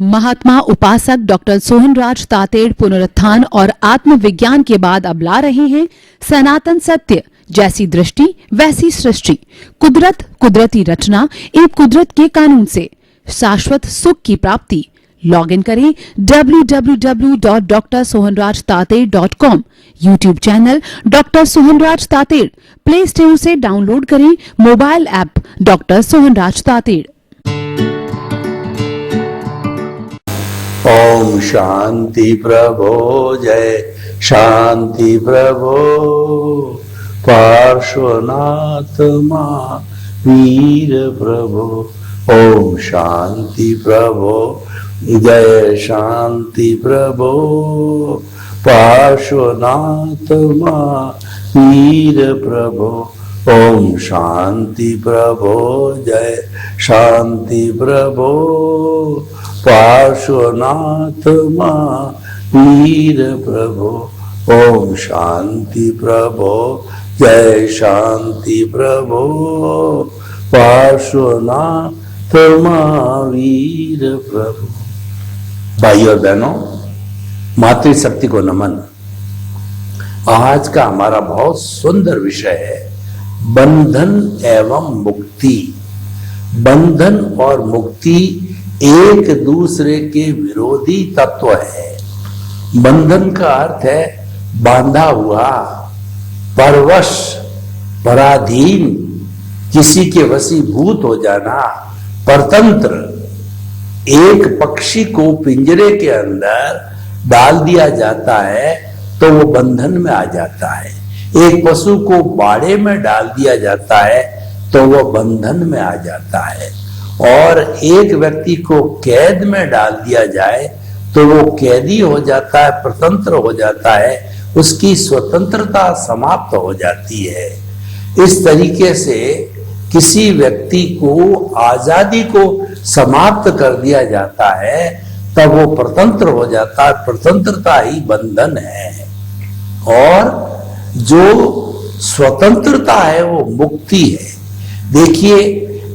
महात्मा उपासक डॉक्टर सोहनराज तातेड़ पुनरुत्थान और आत्मविज्ञान के बाद अब ला रहे हैं सनातन सत्य, जैसी दृष्टि वैसी सृष्टि, कुदरत, कुदरती रचना एवं कुदरत के कानून से शाश्वत सुख की प्राप्ति। लॉग इन करें www.drsohanrajtated.com, YouTube channel doctor Sohanraj Tated, play store से डाउनलोड करें mobile app doctor Sohanraj Tated. ओम शांति प्रभो, जय शांति प्रभो, पार्श्वनाथ महावीर प्रभो। ओम शांति प्रभो, जय शांति प्रभो, पार्श्वनाथ महावीर प्रभो। ओम शांति प्रभो, जय शांति प्रभो, पार्श्वनाथ महावीर प्रभो। ओम शांति प्रभो, जय शांति प्रभो, पार्श्वनाथ महावीर प्रभु। भाइयों और बहनों, मातृशक्ति को नमन। आज का हमारा बहुत सुंदर विषय है बंधन एवं मुक्ति। बंधन और मुक्ति एक दूसरे के विरोधी तत्व है। बंधन का अर्थ है बांधा हुआ, परवश, पराधीन, किसी के वशीभूत हो जाना, परतंत्र। एक पक्षी को पिंजरे के अंदर डाल दिया जाता है तो वो बंधन में आ जाता है। एक पशु को बाड़े में डाल दिया जाता है तो वो बंधन में आ जाता है। और एक व्यक्ति को कैद में डाल दिया जाए तो वो कैदी हो जाता है, स्वतंत्र हो जाता है, उसकी स्वतंत्रता समाप्त हो जाती है। इस तरीके से किसी व्यक्ति को आजादी को समाप्त कर दिया जाता है तब वो स्वतंत्र हो जाता है। स्वतंत्रता ही बंधन है। और जो स्वतंत्रता है वो मुक्ति है। देखिए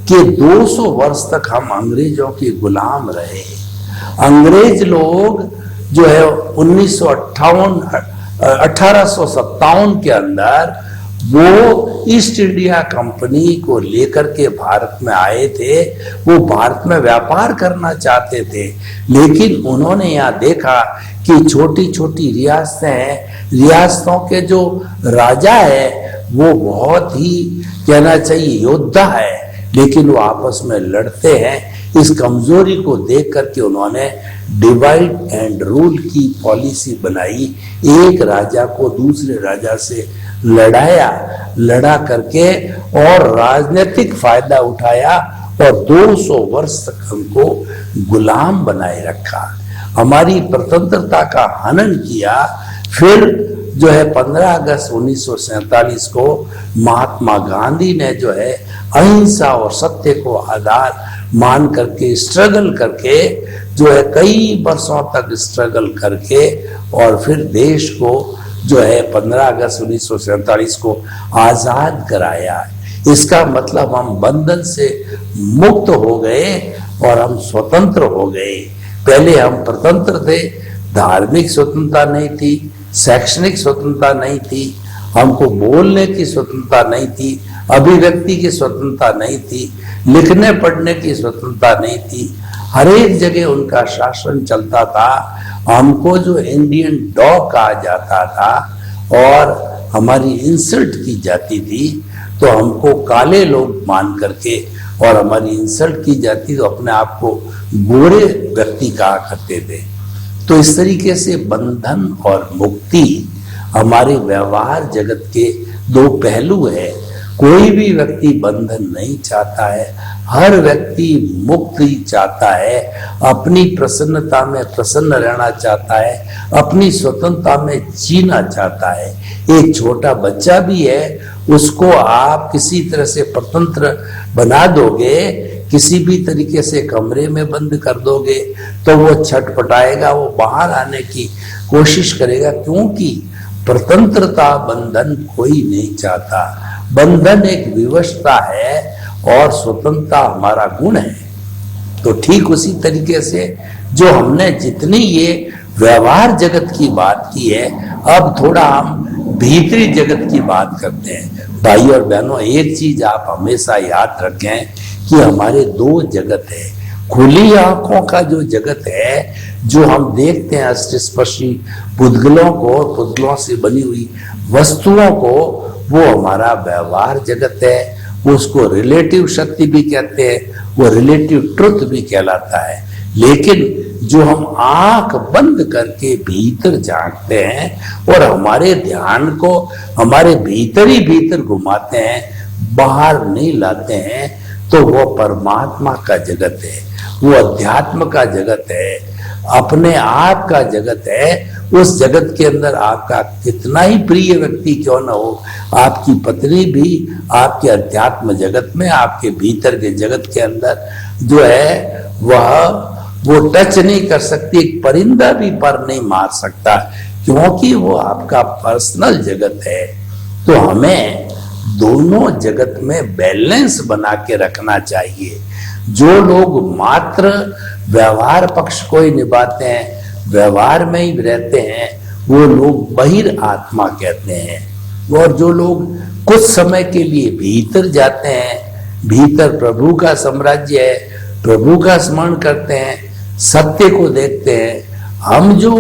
कि 200 वर्ष तक हम अंग्रेजों के गुलाम रहे। अंग्रेज लोग जो है 1857 के अंदर वो ईस्ट इंडिया कंपनी को लेकर के भारत में आए थे। वो भारत में व्यापार करना चाहते थे, लेकिन उन्होंने यहाँ देखा कि छोटी छोटी रियासतें हैं, रियासतों के जो राजा है वो बहुत ही कहना चाहिए योद्धा है, लेकिन वो आपस में लड़ते हैं। इस कमजोरी को देख करके उन्होंने डिवाइड एंड रूल की पॉलिसी बनाई। एक राजा को दूसरे राजा से लड़ा करके और राजनीतिक फायदा उठाया और 200 वर्ष तक हमको गुलाम बनाए रखा, हमारी स्वतंत्रता का हनन किया। फिर जो है 15 अगस्त 1947 को महात्मा गांधी ने जो है अहिंसा और सत्य को आधार मान करके स्ट्रगल करके जो है कई वर्षों तक स्ट्रगल करके और फिर देश को जो है 15 अगस्त 1947 को आजाद कराया। इसका मतलब हम बंधन से मुक्त हो गए और हम स्वतंत्र हो गए। पहले हम स्वतंत्र थे, धार्मिक स्वतंत्रता नहीं थी, शैक्षणिक स्वतंत्रता नहीं थी, हमको बोलने की स्वतंत्रता नहीं थी, अभिव्यक्ति की स्वतंत्रता नहीं थी, लिखने पढ़ने की स्वतंत्रता नहीं थी। हर एक जगह उनका शासन चलता था। हमको जो इंडियन डॉग कहा जाता था और हमारी इंसल्ट की जाती थी, तो हमको काले लोग मान करके और हमारी इंसल्ट की जाती तो अपने आप को गोरे व्यक्ति कहा करते थे। तो इस तरीके से बंधन और मुक्ति हमारे व्यवहार जगत के दो पहलू है। कोई भी व्यक्ति बंधन नहीं चाहता है, हर व्यक्ति मुक्ति चाहता है, अपनी प्रसन्नता में प्रसन्न रहना चाहता है, अपनी स्वतंत्रता में जीना चाहता है। एक छोटा बच्चा भी है, उसको आप किसी तरह से स्वतंत्र बना दोगे, किसी भी तरीके से कमरे में बंद कर दोगे तो वो छटपटाएगा, वो बाहर आने की कोशिश करेगा, क्योंकि स्वतंत्रता बंधन कोई नहीं चाहता। बंधन एक विवशता है और स्वतंत्रता हमारा गुण है। तो ठीक उसी तरीके से जो हमने जितनी ये व्यवहार जगत की बात की है, अब थोड़ा हम भीतरी जगत की बात करते हैं। भाई और बहनों, एक चीज आप हमेशा याद रखें कि हमारे दो जगत है। खुली आंखों का जो जगत है, जो हम देखते हैं अष्टस्पर्शी पुद्गलों को, पुद्गलों से बनी हुई वस्तुओं को, वो हमारा व्यवहार जगत है। उसको रिलेटिव शक्ति भी कहते हैं, वो रिलेटिव ट्रुथ भी कहलाता है। लेकिन जो हम आंख बंद करके भीतर झांकते हैं और हमारे ध्यान को हमारे भीतर ही भीतर घुमाते हैं, बाहर नहीं लाते हैं, तो वो परमात्मा का जगत है, वो अध्यात्म का जगत है, अपने आप का जगत है। उस जगत के अंदर आपका कितना ही प्रिय व्यक्ति क्यों न हो, आपकी पत्नी भी आपके अध्यात्म जगत में, आपके भीतर के जगत के अंदर जो है वो टच नहीं कर सकती, एक परिंदा भी पर नहीं मार सकता, क्योंकि वो आपका पर्सनल जगत है। तो हमें दोनों जगत में बैलेंस बना के रखना चाहिए। जो लोग मात्र व्यवहार पक्ष को ही निभाते हैं, व्यवहार में ही रहते हैं, वो लोग बहिर आत्मा कहते हैं। और जो लोग कुछ समय के लिए भीतर जाते हैं, भीतर प्रभु का साम्राज्य है, प्रभु का स्मरण करते हैं, सत्य को देखते हैं। हम जो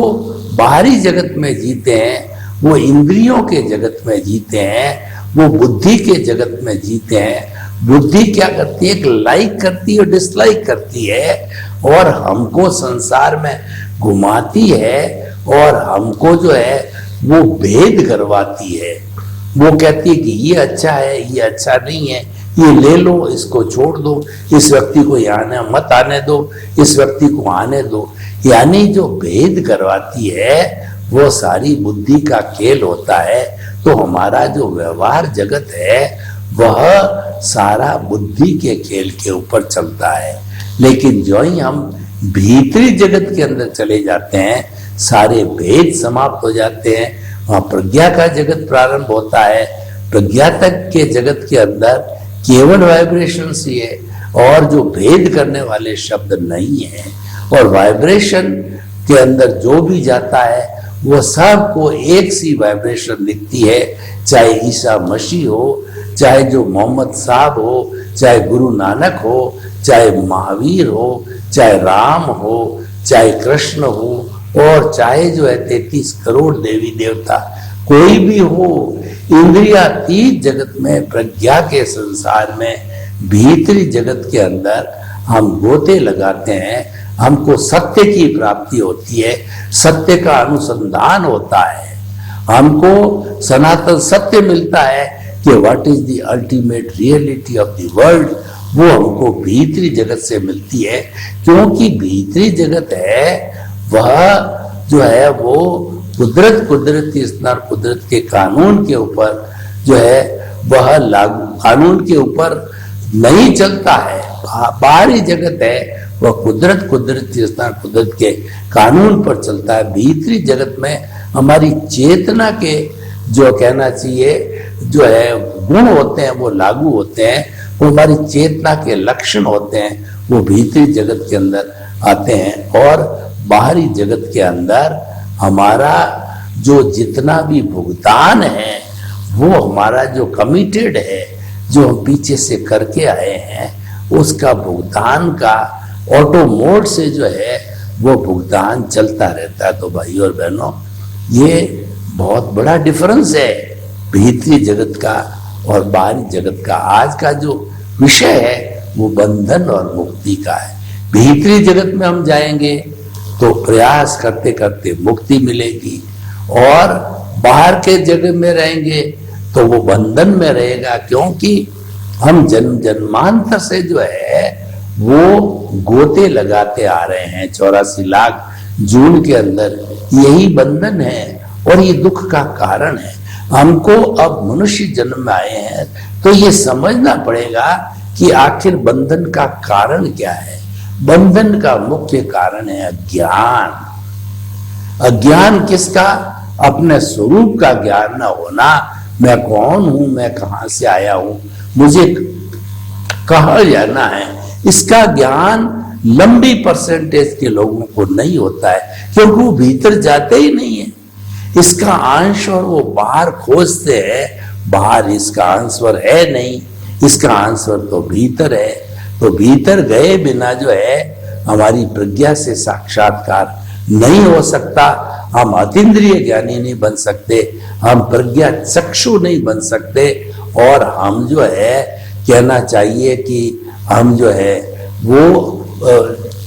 बाहरी जगत में जीते हैं, वो इंद्रियों के जगत में जीते हैं, वो बुद्धि के जगत में जीते हैं। बुद्धि क्या करती है? लाइक करती है और डिसलाइक करती है, और हमको संसार में घुमाती है, और हमको जो है वो भेद करवाती है। वो कहती है कि ये अच्छा है, ये अच्छा नहीं है, ये ले लो, इसको छोड़ दो, इस व्यक्ति को यहाँ मत आने दो, इस व्यक्ति को आने दो। यानी जो भेद करवाती है वो सारी बुद्धि का खेल होता है। तो हमारा जो व्यवहार जगत है वह सारा बुद्धि के खेल के ऊपर चलता है। लेकिन जो ही हम भीतरी जगत के अंदर चले जाते हैं, सारे भेद समाप्त हो जाते हैं, वहाँ प्रज्ञा का जगत प्रारंभ होता है। प्रज्ञा तक के जगत के अंदर केवल वाइब्रेशंस ही है, और जो भेद करने वाले शब्द नहीं है। और वाइब्रेशन के अंदर जो भी जाता है वो सबको एक सी वाइब्रेशन दिखती है, चाहे ईसा मसीह हो, चाहे जो मोहम्मद साहब हो, चाहे गुरु नानक हो, चाहे महावीर हो, चाहे राम हो, चाहे कृष्ण हो, और चाहे जो है 33 करोड़ देवी देवता कोई भी हो। इंद्रियातीत जगत में, प्रज्ञा के संसार में, भीतरी जगत के अंदर हम गोते लगाते हैं, हमको सत्य की प्राप्ति होती है, सत्य का अनुसंधान होता है, हमको सनातन सत्य मिलता है कि what is the ultimate reality of the world. वो हमको भीतरी जगत से मिलती है, क्योंकि भीतरी जगत है वह जो है वो कुदरती स्तर, कुदरत के कानून के ऊपर जो है वह लागू, कानून के ऊपर नहीं चलता है। बाहरी जगत है वह कुदरती स्तर, कुदरत के कानून पर चलता है। भीतरी जगत में हमारी चेतना के जो कहना चाहिए जो है गुण होते हैं वो लागू होते हैं, वो हमारी चेतना के लक्षण होते हैं, वो भीतरी जगत के अंदर आते हैं। और बाहरी जगत के अंदर हमारा जो जितना भी भुगतान है, वो हमारा जो कमिटेड है, जो हम पीछे से करके आए हैं, उसका भुगतान का ऑटो मोड से जो है वो भुगतान चलता रहता है। तो भाई और बहनों, ये बहुत बड़ा डिफरेंस है भीतरी जगत का और बाहरी जगत का। आज का जो विषय है वो बंधन और मुक्ति का है। भीतरी जगत में हम जाएंगे तो प्रयास करते करते मुक्ति मिलेगी, और बाहर के जगत में रहेंगे तो वो बंधन में रहेगा, क्योंकि हम जन्म जन्मांतर से जो है वो गोते लगाते आ रहे हैं। 84 लाख जून के अंदर यही बंधन है और ये दुख का कारण है। हमको अब मनुष्य जन्म में आए हैं तो ये समझना पड़ेगा कि आखिर बंधन का कारण क्या है। बंधन का मुख्य कारण है अज्ञान। अज्ञान किसका? अपने स्वरूप का ज्ञान न होना। मैं कौन हूं, मैं कहां से आया हूं, मुझे कहाँ जाना है, इसका ज्ञान लंबी परसेंटेज के लोगों को नहीं होता है, क्योंकि वो भीतर जाते ही नहीं है इसका अंश, और वो बाहर खोजते हैं, बाहर इसका आंसर है नहीं, इसका आंसर तो भीतर है। तो भीतर गए बिना जो है हमारी प्रज्ञा से साक्षात्कार नहीं हो सकता, हम अतीन्द्रिय ज्ञानी नहीं बन सकते, हम प्रज्ञा चक्षु नहीं बन सकते, और हम जो है कहना चाहिए कि हम जो है वो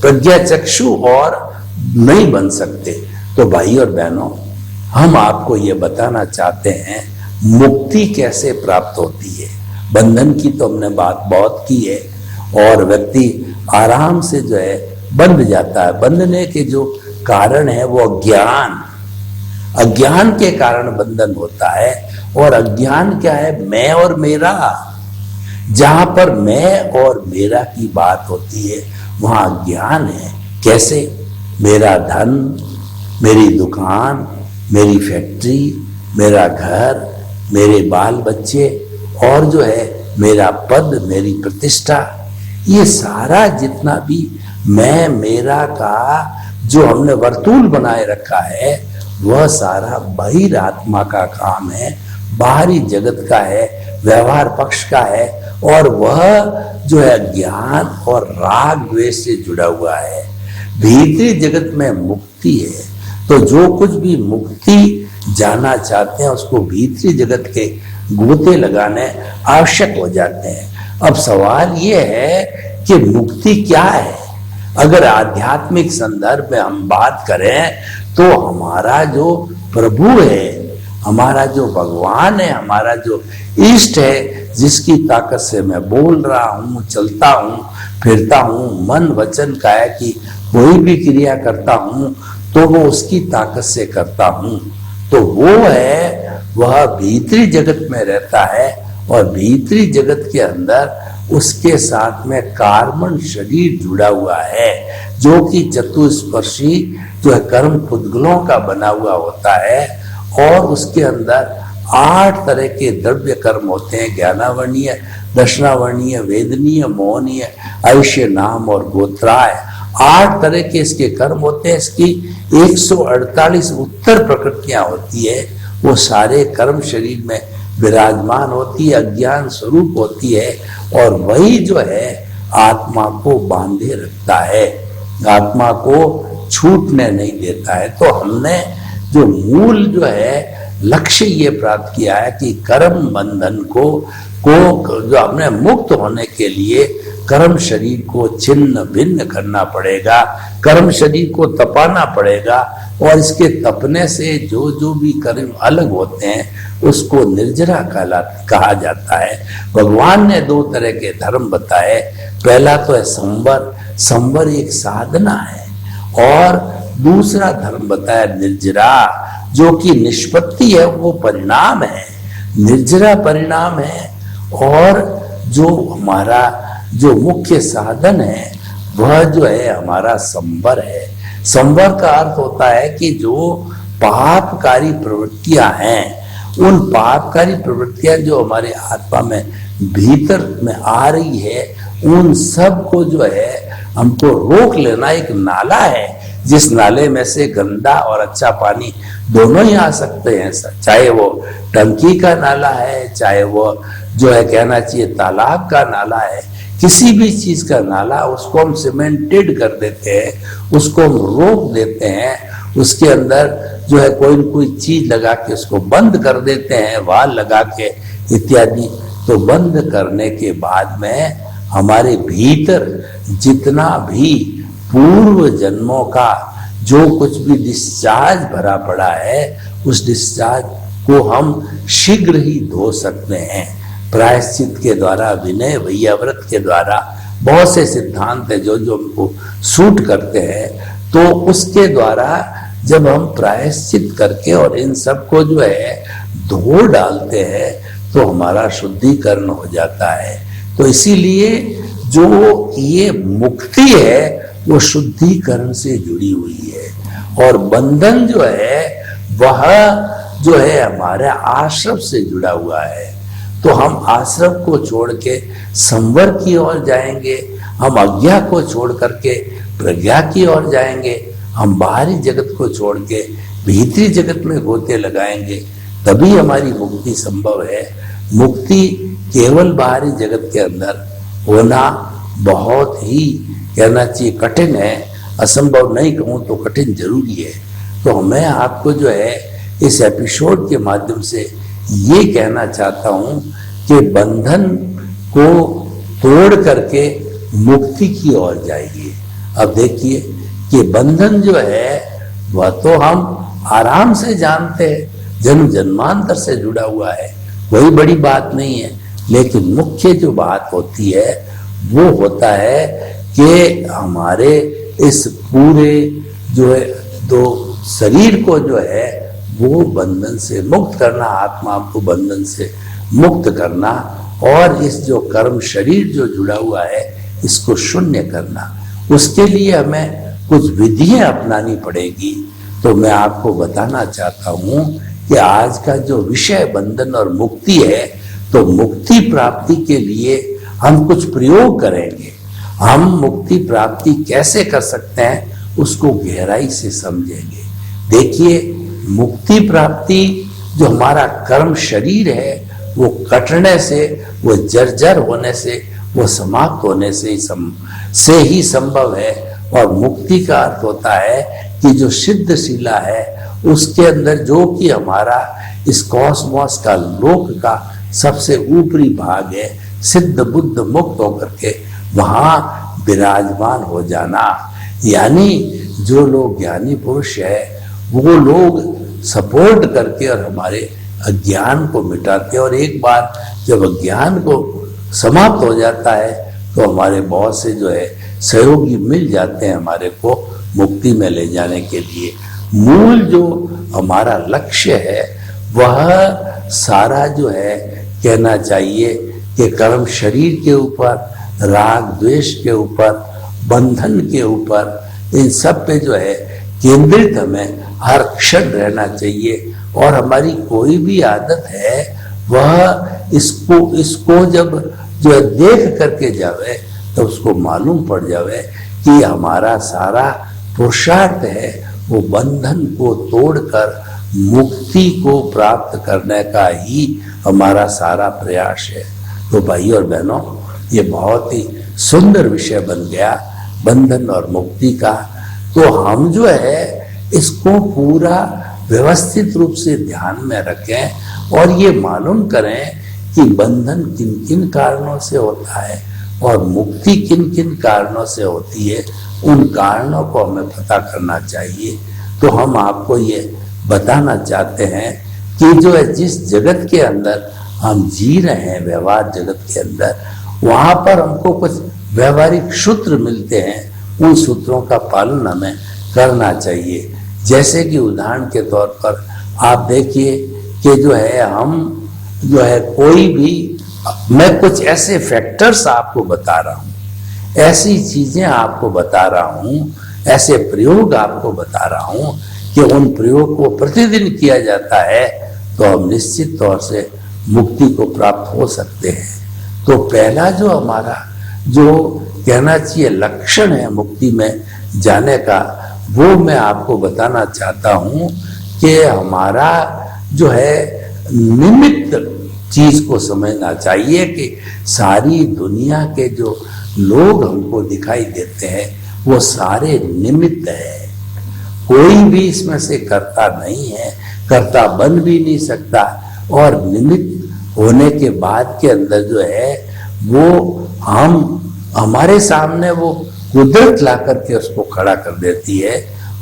प्रज्ञा चक्षु और नहीं बन सकते। तो भाई और बहनों, हम आपको ये बताना चाहते हैं मुक्ति कैसे प्राप्त होती है। बंधन की तो हमने बात बहुत की है, और व्यक्ति आराम से जो है बंध जाता है। बंधने के जो कारण है वो अज्ञान के कारण बंधन होता है। और अज्ञान क्या है? मैं और मेरा। जहां पर मैं और मेरा की बात होती है वहां अज्ञान है। कैसे? मेरा धन, मेरी दुकान, मेरी फैक्ट्री, मेरा घर, मेरे बाल बच्चे, और जो है मेरा पद, मेरी प्रतिष्ठा, ये सारा जितना भी मैं मेरा का जो हमने वर्तुल बनाए रखा है वह सारा बहिरात्मा का काम है, बाहरी जगत का है, व्यवहार पक्ष का है, और वह जो है ज्ञान और राग द्वेष से जुड़ा हुआ है। भीतरी जगत में मुक्ति है, तो जो कुछ भी मुक्ति जाना चाहते हैं उसको भीतरी जगत के गोते लगाने आवश्यक हो जाते हैं। अब सवाल ये है कि मुक्ति क्या है? अगर आध्यात्मिक संदर्भ में हम बात करें तो हमारा जो प्रभु है, हमारा जो भगवान है, हमारा जो इष्ट है, जिसकी ताकत से मैं बोल रहा हूँ, चलता हूँ, फिरता हूँ, मन वचन काया की कोई भी क्रिया करता हूँ, तो वो उसकी ताकत से करता हूँ। तो वो है, वह भीतरी जगत में रहता है, और भीतरी जगत के अंदर उसके साथ में कार्बन शरीर जुड़ा हुआ है, जो कि चतुस्पर्शी जो है कर्म पुद्गलों का बना हुआ होता है, और उसके अंदर 8 तरह के द्रव्य कर्म होते हैं। ज्ञानावर्णीय, दर्शनावर्णीय, वेदनीय, मोहनीय, ऐश्य, नाम और गोत्राय, 8 तरह के इसके कर्म होते हैं। इसकी 148 उत्तर प्रकृतियां होती है, वो सारे कर्म शरीर में विराजमान होती है, अज्ञान स्वरूप होती है, और वही जो है आत्मा को बांधे रखता है, आत्मा को छूटने नहीं देता है। तो हमने जो मूल जो है लक्ष्य ये प्राप्त किया है कि कर्म बंधन को जो हमने मुक्त होने के लिए कर्म शरीर को छिन्न भिन्न करना पड़ेगा, कर्म शरीर को तपाना पड़ेगा, और इसके तपने से जो जो भी कर्म अलग होते हैं उसको निर्जरा कहा जाता है। भगवान ने 2 तरह के धर्म बताए। पहला तो है संवर, संवर एक साधना है, और दूसरा धर्म बताया निर्जरा, जो कि निष्पत्ति है, वो परिणाम है। निर्जरा परिणाम है, और जो हमारा जो मुख्य साधन है वह जो है हमारा संवर है। संवर का अर्थ होता है कि जो पापकारी प्रवृत्तियां हैं, उन पापकारी प्रवृत्तियां जो हमारे आत्मा में भीतर में आ रही है, उन सब को जो है हमको रोक लेना। एक नाला है, जिस नाले में से गंदा और अच्छा पानी दोनों ही आ सकते हैं, चाहे वो टंकी का नाला है, चाहे वो जो है कहना चाहिए तालाब का नाला है, किसी भी चीज का नाला, उसको हम सीमेंटेड कर देते हैं, उसको हम रोक देते हैं, उसके अंदर जो है कोई न कोई चीज लगा के उसको बंद कर देते हैं, वाल लगा के इत्यादि। तो बंद करने के बाद में हमारे भीतर जितना भी पूर्व जन्मों का जो कुछ भी डिस्चार्ज भरा पड़ा है, उस डिस्चार्ज को हम शीघ्र ही धो सकते हैं। प्रायश्चित के द्वारा, विनय वैयाव्रत के द्वारा, बहुत से सिद्धांत है जो जो हमको सूट करते हैं। तो उसके द्वारा जब हम प्रायश्चित करके और इन सब को जो है धो डालते हैं तो हमारा शुद्धिकरण हो जाता है। तो इसीलिए जो ये मुक्ति है वो शुद्धिकरण से जुड़ी हुई है, और बंधन जो है वह जो है हमारे आश्रम से जुड़ा हुआ है। तो हम आश्रम को छोड़ के संवर की ओर जाएंगे, हम अज्ञा को छोड़ करके प्रज्ञा की ओर जाएंगे, हम बाहरी जगत को छोड़ के भीतरी जगत में गोते लगाएंगे, तभी हमारी मुक्ति संभव है। मुक्ति केवल बाहरी जगत के अंदर होना बहुत ही कहना चाहिए कठिन है, असंभव नहीं कहूँ तो कठिन जरूरी है। तो मैं आपको जो है इस एपिसोड के माध्यम से ये कहना चाहता हूँ कि बंधन को तोड़ करके मुक्ति की ओर जाइए। अब देखिए कि बंधन जो है वह तो हम आराम से जानते हैं, जन्म जन्मांतर से जुड़ा हुआ है, कोई बड़ी बात नहीं है। लेकिन मुख्य जो बात होती है वो होता है कि हमारे इस पूरे जो है दो शरीर को जो है वो बंधन से मुक्त करना, आत्मा को बंधन से मुक्त करना, और इस जो कर्म शरीर जो जुड़ा हुआ है इसको शून्य करना। उसके लिए हमें कुछ विधियां अपनानी पड़ेगी। तो मैं आपको बताना चाहता हूं कि आज का जो विषय बंधन और मुक्ति है, तो मुक्ति प्राप्ति के लिए हम कुछ प्रयोग करेंगे। हम मुक्ति प्राप्ति कैसे कर सकते हैं उसको गहराई से समझेंगे। देखिए, मुक्ति प्राप्ति जो हमारा कर्म शरीर है वो कटने से, वो जर्जर होने से, वो समाप्त होने से ही संभव है। और मुक्ति का अर्थ होता है कि जो सिद्ध शिला है उसके अंदर, जो कि हमारा इस कॉस्मोस का लोक का सबसे ऊपरी भाग है, सिद्ध बुद्ध मुक्त होकर के वहां विराजमान हो जाना। यानी जो लोग ज्ञानी पुरुष है वो लोग सपोर्ट करके और हमारे अज्ञान को मिटाते हैं। और एक बार जब अज्ञान को समाप्त हो जाता है तो हमारे बहुत से जो है सहयोगी मिल जाते हैं हमारे को मुक्ति में ले जाने के लिए। मूल जो हमारा लक्ष्य है वह सारा जो है कहना चाहिए कि कर्म शरीर के ऊपर, राग द्वेष के ऊपर, बंधन के ऊपर, इन सब पे जो है केंद्रित हमें हर क्षण रहना चाहिए। और हमारी कोई भी आदत है वह इसको जब जो देख करके जावे तो उसको मालूम पड़ जावे कि हमारा सारा पुरुषार्थ है वो बंधन को तोड़कर मुक्ति को प्राप्त करने का ही हमारा सारा प्रयास है। तो भाई और बहनों, ये बहुत ही सुंदर विषय बन गया बंधन और मुक्ति का। तो हम जो है इसको पूरा व्यवस्थित रूप से ध्यान में रखें और ये मालूम करें कि बंधन किन किन कारणों से होता है और मुक्ति किन किन कारणों से होती है। उन कारणों को हमें पता करना चाहिए। तो हम आपको ये बताना चाहते हैं कि जो है जिस जगत के अंदर हम जी रहे हैं, व्यवहार जगत के अंदर, वहां पर हमको कुछ व्यवहारिक सूत्र मिलते हैं। उन सूत्रों का पालन हमें करना चाहिए। जैसे कि उदाहरण के तौर पर आप देखिए कि जो है हम जो है कोई भी, मैं कुछ ऐसे फैक्टर्स आपको बता रहा हूँ, ऐसी चीजें आपको बता रहा हूँ, ऐसे प्रयोग आपको बता रहा हूँ कि उन प्रयोग को प्रतिदिन किया जाता है तो हम निश्चित तौर से मुक्ति को प्राप्त हो सकते हैं। तो पहला जो हमारा जो कहना चाहिए लक्षण है मुक्ति में जाने का, वो मैं आपको बताना चाहता हूँ कि हमारा जो है निमित्त चीज को समझना चाहिए कि सारी दुनिया के जो लोग हमको दिखाई देते हैं वो सारे निमित्त है। कोई भी इसमें से कर्ता नहीं है, कर्ता बन भी नहीं सकता। और निमित्त होने के बाद के अंदर जो है वो हमारे सामने वो कुदरत ला करके उसको खड़ा कर देती है।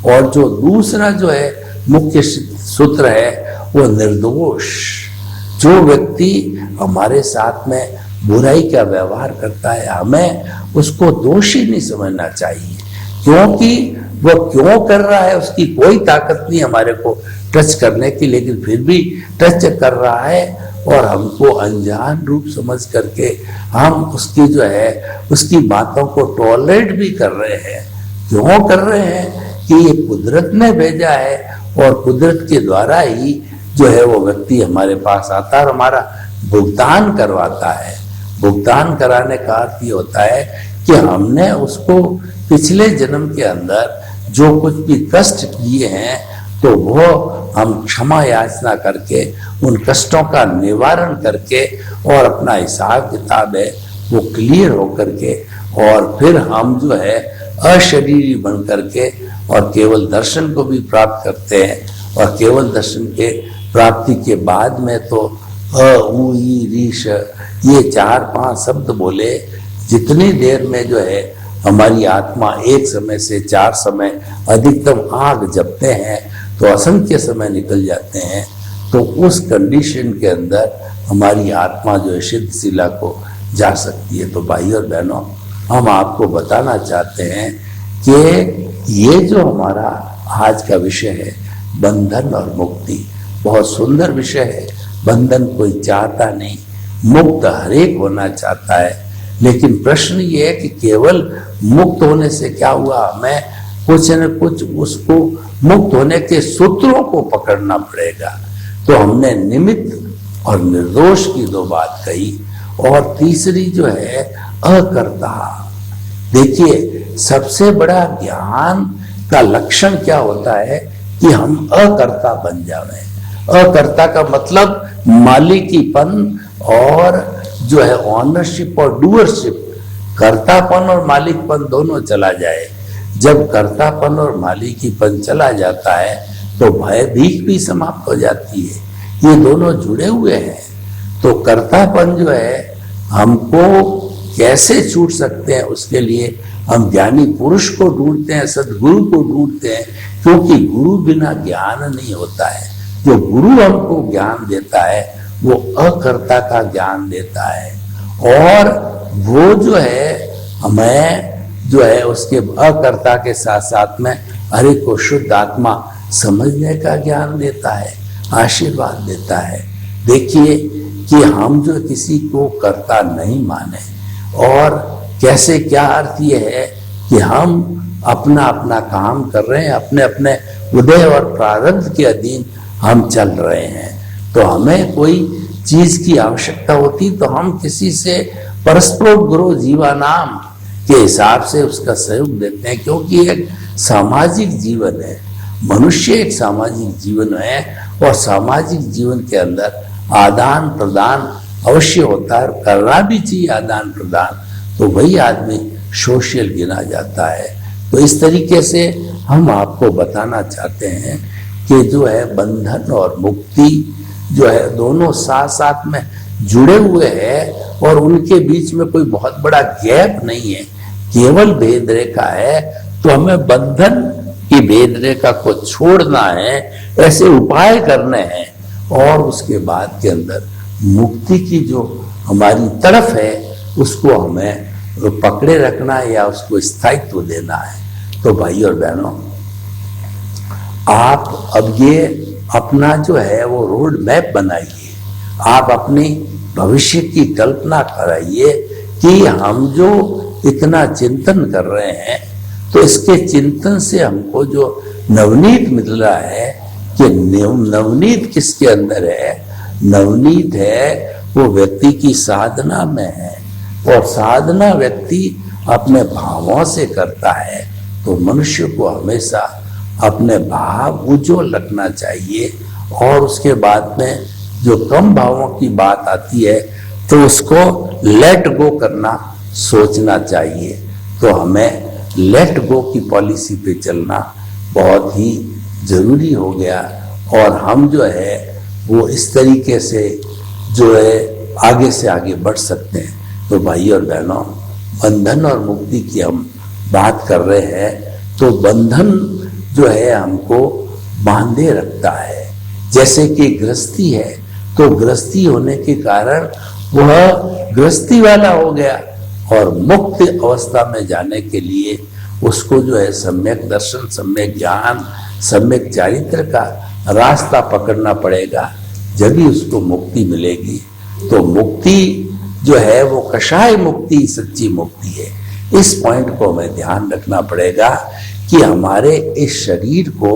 और जो दूसरा जो है मुख्य सूत्र है वो निर्दोष। जो व्यक्ति हमारे साथ में बुराई का व्यवहार करता है हमें उसको दोषी नहीं समझना चाहिए, क्योंकि वो क्यों कर रहा है उसकी कोई ताकत नहीं हमारे को टच करने की, लेकिन फिर भी टच कर रहा है और हमको अनजान रूप समझ करके हम उसकी जो है उसकी बातों को टॉलरेट भी कर रहे हैं। क्यों कर रहे हैं कि ये कुदरत ने भेजा है और कुदरत के द्वारा ही जो है वो व्यक्ति हमारे पास आता है और हमारा भुगतान करवाता है। भुगतान कराने का अर्थ ये होता है कि हमने उसको पिछले जन्म के अंदर जो कुछ भी कष्ट किए हैं तो वो हम क्षमा याचना करके उन कष्टों का निवारण करके और अपना हिसाब किताब है वो क्लियर होकर के और फिर हम जो है अशरीरी बन करके और केवल दर्शन को भी प्राप्त करते हैं। और केवल दर्शन के प्राप्ति के बाद में तो अ उ ई रीश ये 4-5 शब्द बोले, जितनी देर में जो है हमारी आत्मा एक समय से 4 समय अधिकतम आग जपते हैं तो असंख्य समय निकल जाते हैं। तो उस कंडीशन के अंदर हमारी आत्मा जो है सिद्ध शिला को जा सकती है। तो भाई और बहनों, हम आपको बताना चाहते हैं कि ये जो हमारा आज का विषय है बंधन और मुक्ति, बहुत सुंदर विषय है। बंधन कोई चाहता नहीं, मुक्त हरेक होना चाहता है। लेकिन प्रश्न ये है कि केवल मुक्त होने से क्या हुआ, हमें कुछ न कुछ उसको मुक्त होने के सूत्रों को पकड़ना पड़ेगा। तो हमने निमित्त और निर्दोष की 2 बात कही। और तीसरी जो है अकर्ता। देखिए, सबसे बड़ा ज्ञान का लक्षण क्या होता है कि हम अकर्ता बन जाएं। अकर्ता का मतलब मालिकीपन और जो है ऑनरशिप और डूअरशिप, कर्तापन और मालिकपन दोनों चला जाए। जब कर्तापन और मालिकीपन चला जाता है तो भय भीख भी समाप्त हो जाती है। ये दोनों जुड़े हुए हैं। तो कर्तापन जो है हमको कैसे छूट सकते हैं, उसके लिए हम ज्ञानी पुरुष को ढूंढते हैं, सदगुरु को ढूंढते हैं, क्योंकि गुरु बिना ज्ञान नहीं होता है। जो गुरु हमको ज्ञान देता है वो अकर्ता का ज्ञान देता है और वो जो है हमें जो है उसके अकर्ता के साथ साथ में हरि को शुद्ध आत्मा समझने का ज्ञान देता है, आशीर्वाद देता है। देखिए कि हम जो किसी को कर्ता नहीं माने, और कैसे क्या अर्थ ये है कि हम अपना अपना काम कर रहे हैं, अपने अपने उदय और प्रारब्ध के अधीन हम चल रहे हैं। तो हमें कोई चीज की आवश्यकता होती तो हम किसी से परस्पर गुरु जीवानाम के हिसाब से उसका सहयोग देते हैं, क्योंकि एक सामाजिक जीवन है, मनुष्य एक सामाजिक जीवन है और सामाजिक जीवन के अंदर आदान प्रदान अवश्य होता है, करना भी चाहिए आदान प्रदान, तो वही आदमी सोशल गिना जाता है। तो इस तरीके से हम आपको बताना चाहते हैं कि जो है बंधन और मुक्ति जो है दोनों साथ साथ में जुड़े हुए हैं और उनके बीच में कोई बहुत बड़ा गैप नहीं है, केवल भेद रेखा है। तो हमें बंधन की भेद रेखा को छोड़ना है, ऐसे उपाय करने हैं और उसके बाद के अंदर मुक्ति की जो हमारी तरफ है उसको हमें पकड़े रखना है या उसको स्थायित्व देना है। तो भाई और बहनों, आप अब ये अपना जो है वो रोड मैप बनाइए, आप अपनी भविष्य की कल्पना कराइए कि हम जो इतना चिंतन कर रहे हैं तो इसके चिंतन से हमको जो नवनीत मिल रहा है कि नवनीत किसके अंदर है, नवनीत है वो व्यक्ति की साधना में है और साधना व्यक्ति अपने भावों से करता है। तो मनुष्य को हमेशा अपने भाव उज्ज्वल रखना चाहिए और उसके बाद में जो कम भावों की बात आती है तो उसको लेट गो करना सोचना चाहिए। तो हमें लेट गो की पॉलिसी पे चलना बहुत ही जरूरी हो गया और हम जो है वो इस तरीके से जो है आगे से आगे बढ़ सकते हैं। तो भाई और बहनों, बंधन और मुक्ति की हम बात कर रहे हैं। तो बंधन जो है हमको बांधे रखता है, जैसे कि गृहस्थी है तो गृहस्थी होने के कारण वह गृहस्थी वाला हो गया और मुक्त अवस्था में जाने के लिए उसको जो है सम्यक दर्शन, सम्यक ज्ञान, सम्यक चारित्र का रास्ता पकड़ना पड़ेगा, जब ही उसको मुक्ति मिलेगी। तो मुक्ति जो है वो कषाय मुक्ति सच्ची मुक्ति है। इस पॉइंट को हमें ध्यान रखना पड़ेगा कि हमारे इस शरीर को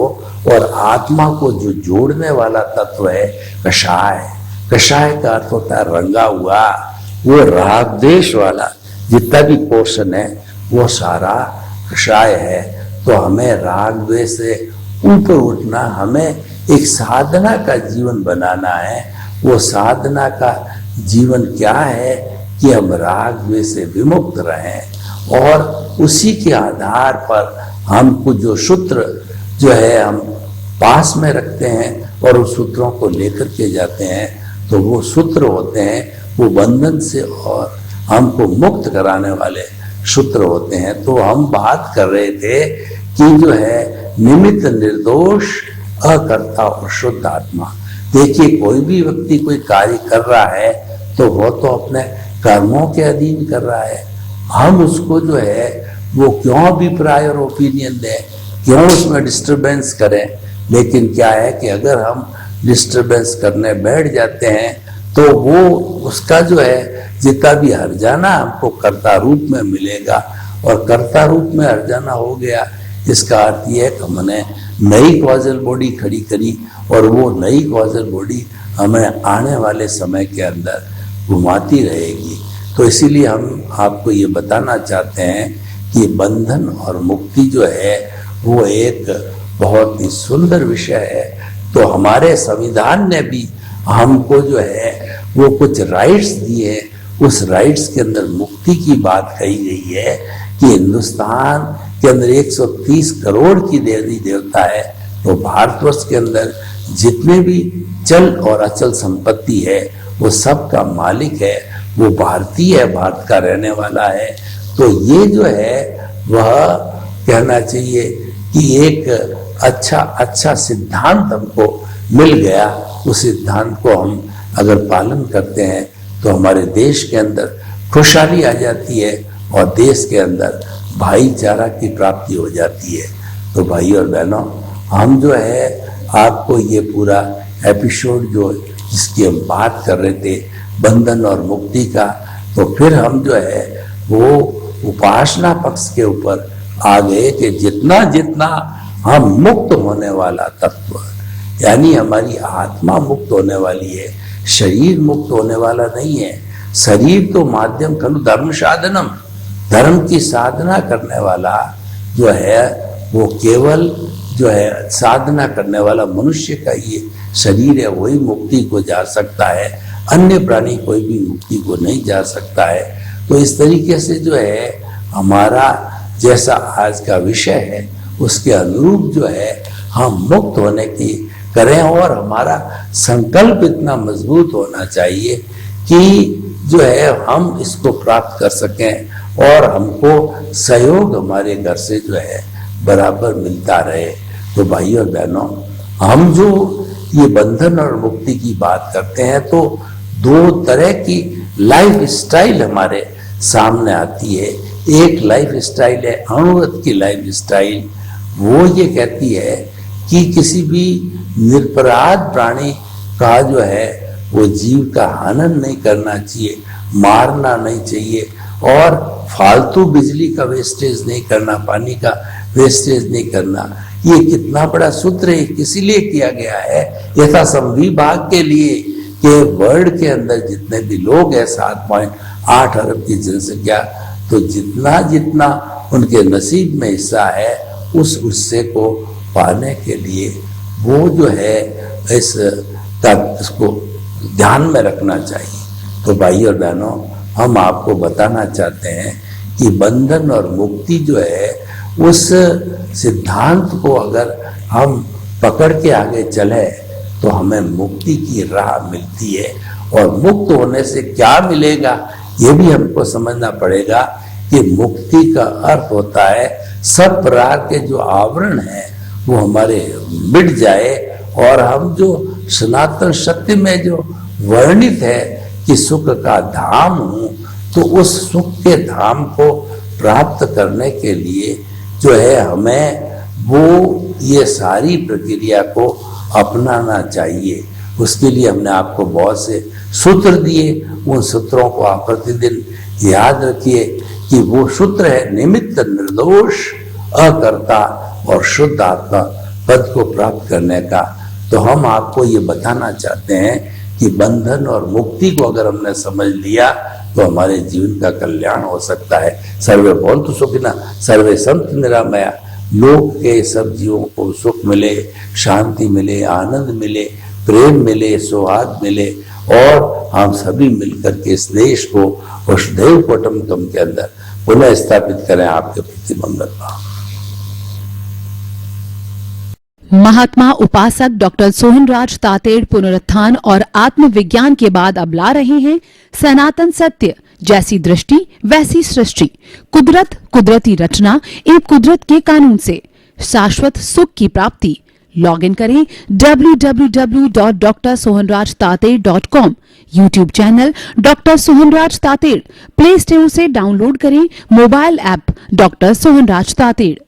और आत्मा को जो जोड़ने वाला तत्व है कषाय। कषाय का अर्थ होता है रंगा हुआ, वो राग द्वेष वाला जितना भी पोर्शन है वो सारा क्षय है। तो हमें राग द्वेष से ऊपर उठना, हमें एक साधना का जीवन बनाना है। वो साधना का जीवन क्या है कि हम राग द्वेष से विमुक्त रहें और उसी के आधार पर हमको जो सूत्र जो है हम पास में रखते हैं और उस सूत्रों को लेकर के जाते हैं, तो वो सूत्र होते हैं, वो बंधन से और हमको मुक्त कराने वाले सूत्र होते हैं। तो हम बात कर रहे थे कि जो है निमित्त निर्दोष अकर्ता और शुद्ध आत्मा। देखिए, कोई भी व्यक्ति कोई कार्य कर रहा है तो वो तो अपने कर्मों के अधीन कर रहा है। हम उसको जो है वो क्यों अभिप्राय और ओपिनियन दें, क्यों उसमें डिस्टरबेंस करें। लेकिन क्या है कि अगर हम डिस्टरबेंस करने बैठ जाते हैं तो वो उसका जो है जितना भी हर्जाना हमको कर्ता रूप में मिलेगा, और कर्ता रूप में हर्जाना हो गया, इसका अर्थ ये है कि हमने नई कॉजल बॉडी खड़ी करी और वो नई कॉजल बॉडी हमें आने वाले समय के अंदर घुमाती रहेगी। तो इसीलिए हम आपको ये बताना चाहते हैं कि बंधन और मुक्ति जो है वो एक बहुत ही सुंदर विषय है। तो हमारे संविधान ने भी हमको जो है वो कुछ राइट्स दिए हैं। उस राइट्स के अंदर मुक्ति की बात कही गई है कि हिंदुस्तान के अंदर 130 करोड़ की देवी देवता है। तो भारतवर्ष के अंदर जितने भी चल और अचल संपत्ति है वो सब का मालिक है, वो भारतीय है, भारत का रहने वाला है। तो ये जो है वह कहना चाहिए कि एक अच्छा सिद्धांत हमको मिल गया। उस सिद्धांत को हम अगर पालन करते हैं तो हमारे देश के अंदर खुशहाली आ जाती है और देश के अंदर भाईचारा की प्राप्ति हो जाती है। तो भाई और बहनों, हम जो है आपको ये पूरा एपिसोड जो जिसकी हम बात कर रहे थे बंधन और मुक्ति का, तो फिर हम जो है वो उपासना पक्ष के ऊपर आ गए कि जितना जितना हम मुक्त होने वाला तत्व, यानी हमारी आत्मा मुक्त होने वाली है, शरीर मुक्त होने वाला नहीं है। शरीर तो माध्यम खलु धर्म साधनम, धर्म की साधना करने वाला जो है वो केवल जो है साधना करने वाला मनुष्य का ये शरीर है, वही मुक्ति को जा सकता है। अन्य प्राणी कोई भी मुक्ति को नहीं जा सकता है। तो इस तरीके से जो है हमारा जैसा आज का विषय है उसके अनुरूप जो है हम मुक्त होने की करें, और हमारा संकल्प इतना मजबूत होना चाहिए कि जो है हम इसको प्राप्त कर सकें और हमको सहयोग हमारे घर से जो है बराबर मिलता रहे। तो भाई और बहनों, हम जो ये बंधन और मुक्ति की बात करते हैं तो दो तरह की लाइफ स्टाइल हमारे सामने आती है। एक लाइफ स्टाइल है अणुव्रत की लाइफ स्टाइल, वो ये कहती है कि किसी भी निरपराध प्राणी का जो है वो जीव का हनन नहीं करना चाहिए, मारना नहीं चाहिए, और फालतू बिजली का वेस्टेज नहीं करना, पानी का वेस्टेज नहीं करना। ये कितना बड़ा सूत्र है, इसीलिए किया गया है यथा संविभाग के लिए कि वर्ल्ड के अंदर जितने भी लोग हैं 7.8 अरब की जनसंख्या, तो जितना जितना उनके नसीब में हिस्सा है उस हिस्से को पाने के लिए वो जो है इसको ध्यान में रखना चाहिए। तो भाई और बहनों, हम आपको बताना चाहते हैं कि बंधन और मुक्ति जो है उस सिद्धांत को अगर हम पकड़ के आगे चले तो हमें मुक्ति की राह मिलती है। और मुक्त होने से क्या मिलेगा ये भी हमको समझना पड़ेगा कि मुक्ति का अर्थ होता है सब प्रकार के जो आवरण है वो हमारे मिट जाए, और हम जो सनातन सत्य में जो वर्णित है कि सुख का धाम हूँ, तो उस सुख के धाम को प्राप्त करने के लिए जो है हमें वो ये सारी प्रक्रिया को अपनाना चाहिए। उसके लिए हमने आपको बहुत से सूत्र दिए, उन सूत्रों को आप प्रतिदिन याद रखिए कि वो सूत्र है निमित्त निर्दोष अकर्ता और शुद्ध आत्मा पद को प्राप्त करने का। तो हम आपको ये बताना चाहते हैं कि बंधन और मुक्ति को अगर हमने समझ लिया तो हमारे जीवन का कल्याण हो सकता है। सर्वे भवन्तु सुखिनः, सर्वे सन्तु निरामया। लोक के सब जीवों को सुख मिले, शांति मिले, आनंद मिले, प्रेम मिले, सौहार्द मिले और हम सभी मिलकर के इस देश को वसुधैव कुटुम्बकम के अंदर पुनः स्थापित करें आपके प्रति मंगल भाव। महात्मा उपासक डॉक्टर सोहनराज तातेड़ पुनरुत्थान और आत्मविज्ञान के बाद अब ला रहे हैं सनातन सत्य, जैसी दृष्टि वैसी सृष्टि, कुदरत कुदरती रचना एवं कुदरत के कानून से शाश्वत सुख की प्राप्ति। लॉग इन करें www.drsohanrajtater.com, YouTube channel doctor Sohanraj Tated, play store से डाउनलोड करें mobile app doctor Sohanraj Tated.